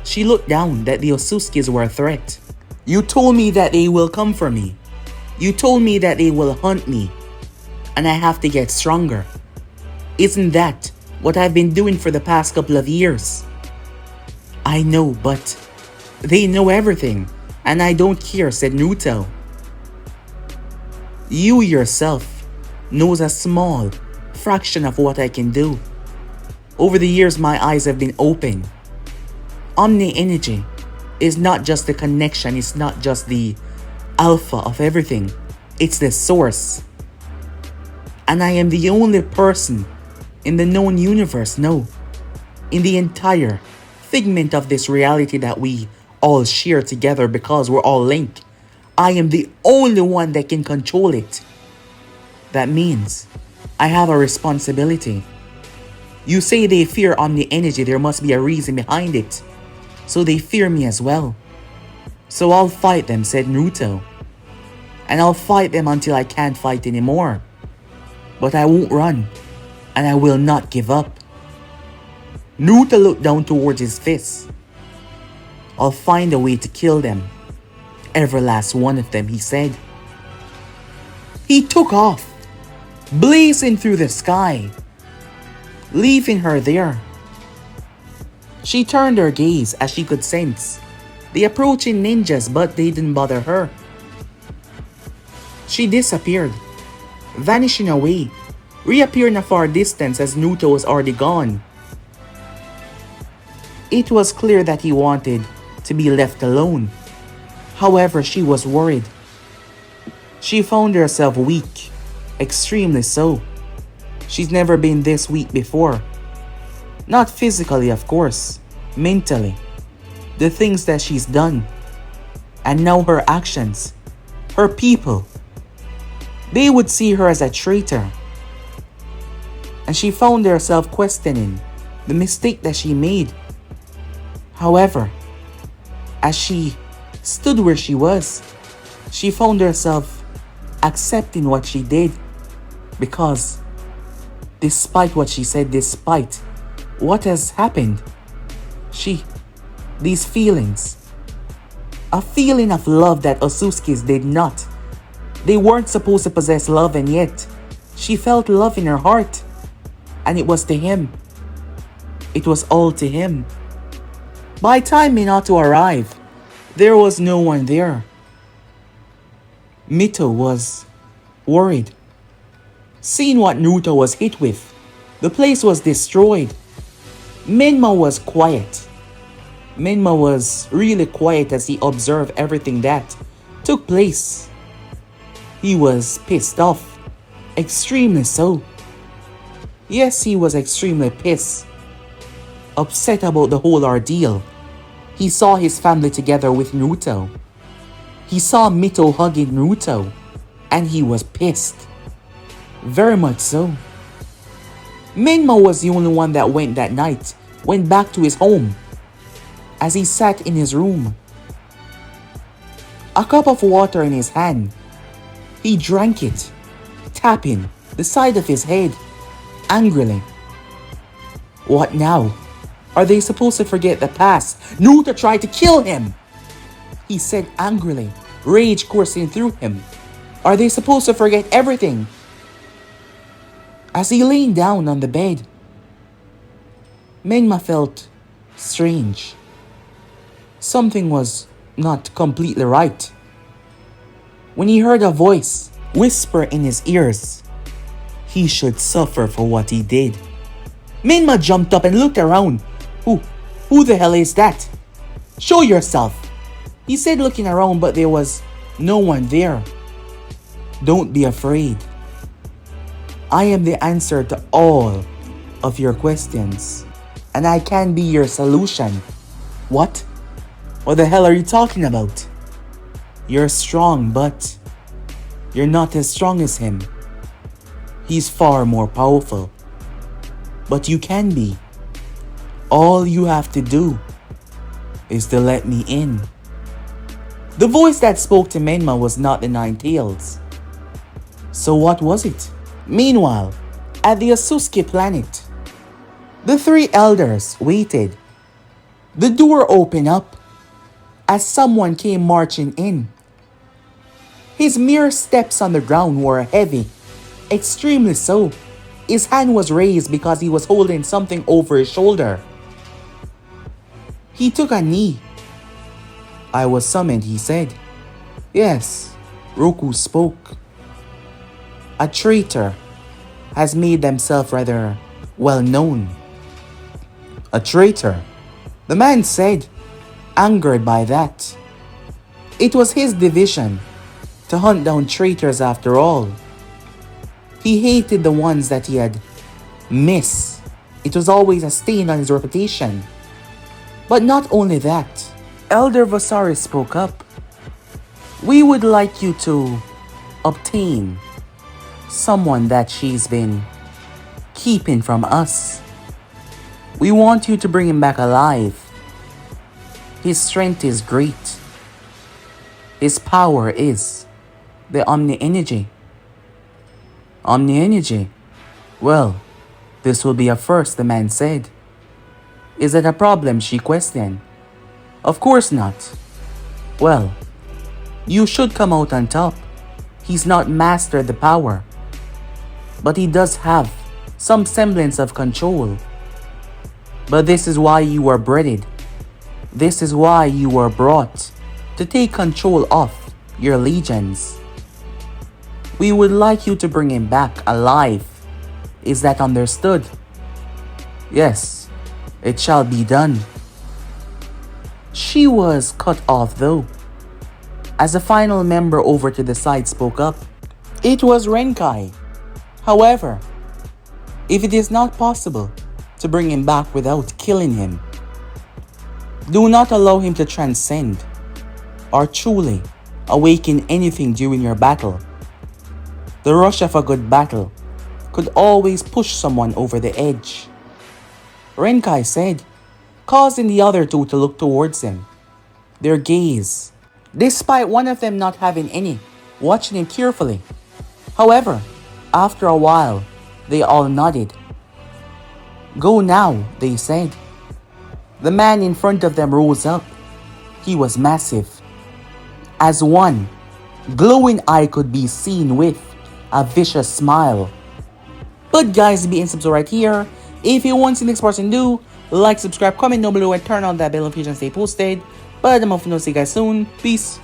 She looked down that the Otsutsukis were a threat. You told me that they will come for me. You told me that they will hunt me. And I have to get stronger. Isn't that what I've been doing for the past couple of years? I know, but they know everything. And I don't care, said Naruto. You yourself knows a small fraction of what I can do. Over the years, my eyes have been open. Omni Energy is not just the connection, it's not just the alpha of everything. It's the source. And I am the only person in the known universe, no, in the entire figment of this reality that we all share together because we're all linked. I am the only one that can control it. That means I have a responsibility. You say they fear Omni Energy, there must be a reason behind it. So they fear me as well. So I'll fight them, said Naruto. And I'll fight them until I can't fight anymore. But I won't run. And I will not give up. Naruto looked down towards his fists. I'll find a way to kill them. Every last one of them, he said. He took off, blazing through the sky, leaving her there. She turned her gaze as she could sense the approaching ninjas, but they didn't bother her. She disappeared, vanishing away, reappearing a far distance as Naruto was already gone. It was clear that he wanted to be left alone. However, she was worried. She found herself weak, extremely so. She's never been this weak before. Not physically, of course, mentally. The things that she's done. And now her actions, her people. They would see her as a traitor. And she found herself questioning the mistake that she made. However, as she stood where she was, she found herself accepting what she did. Because despite what she said, despite what has happened, these feelings, a feeling of love that Otsutsukis did not. They weren't supposed to possess love, and yet she felt love in her heart. And it was to him. It was all to him. By the time Minato arrived, there was no one there. Mito was worried. Seeing what Naruto was hit with, the place was destroyed. Menma was quiet. Menma was really quiet as he observed everything that took place. He was pissed off, extremely so. Yes, he was extremely pissed, upset about the whole ordeal. He saw his family together with Naruto. He saw Mito hugging Naruto, and he was pissed. Very much so. Menma was the only one that went that night, went back to his home. As he sat in his room, a cup of water in his hand, he drank it, tapping the side of his head, angrily. What now? Are they supposed to forget the past? Naruto tried to kill him, he said angrily, rage coursing through him. Are they supposed to forget everything? As he lay down on the bed, Menma felt strange. Something was not completely right. When he heard a voice whisper in his ears, He should suffer for what he did. Minma jumped up and looked around. Who the hell is that? Show yourself, he said, looking around, but there was no one there. Don't be afraid. I am the answer to all of your questions, and I can be your solution. What? What the hell are you talking about? You're strong, but you're not as strong as him. He's far more powerful. But you can be. All you have to do is to let me in. The voice that spoke to Menma was not the Nine Tails. So what was it? Meanwhile, at the Otsutsuki planet, the three elders waited. The door opened up as someone came marching in. His mere steps on the ground were heavy, extremely so. His hand was raised because he was holding something over his shoulder. He took a knee. I was summoned, he said. Yes, Roku spoke. A traitor has made themselves rather well known. A traitor, the man said, angered by that. It was his division to hunt down traitors after all. He hated the ones that he had missed. It was always a stain on his reputation. But not only that, Elder Vasari spoke up. We would like you to obtain someone that she's been keeping from us. We want you to bring him back alive. His strength is great. His power is the Omni Energy. Omni Energy? Well, this will be a first, the man said. Is it a problem, she questioned. Of course not. Well, you should come out on top. He's not mastered the power, but he does have some semblance of control. But this is why you were bred. This is why you were brought to take control of your legions. We would like you to bring him back alive. Is that understood? Yes, it shall be done. She was cut off though, as a final member over to the side spoke up. It was Renkai. However, if it is not possible to bring him back without killing him, do not allow him to transcend or truly awaken anything during your battle. The rush of a good battle could always push someone over the edge, Renkai said, causing the other two to look towards him. Their gaze, despite one of them not having any, watching him carefully. However, after a while, they all nodded. Go now, they said. The man in front of them rose up. He was massive. As one glowing eye could be seen with a vicious smile. But guys, be in subscribe right here. If you want to see the next person do, like, subscribe, comment down below, and turn on that bell notification to stay posted. But I'm off to see you guys soon. Peace.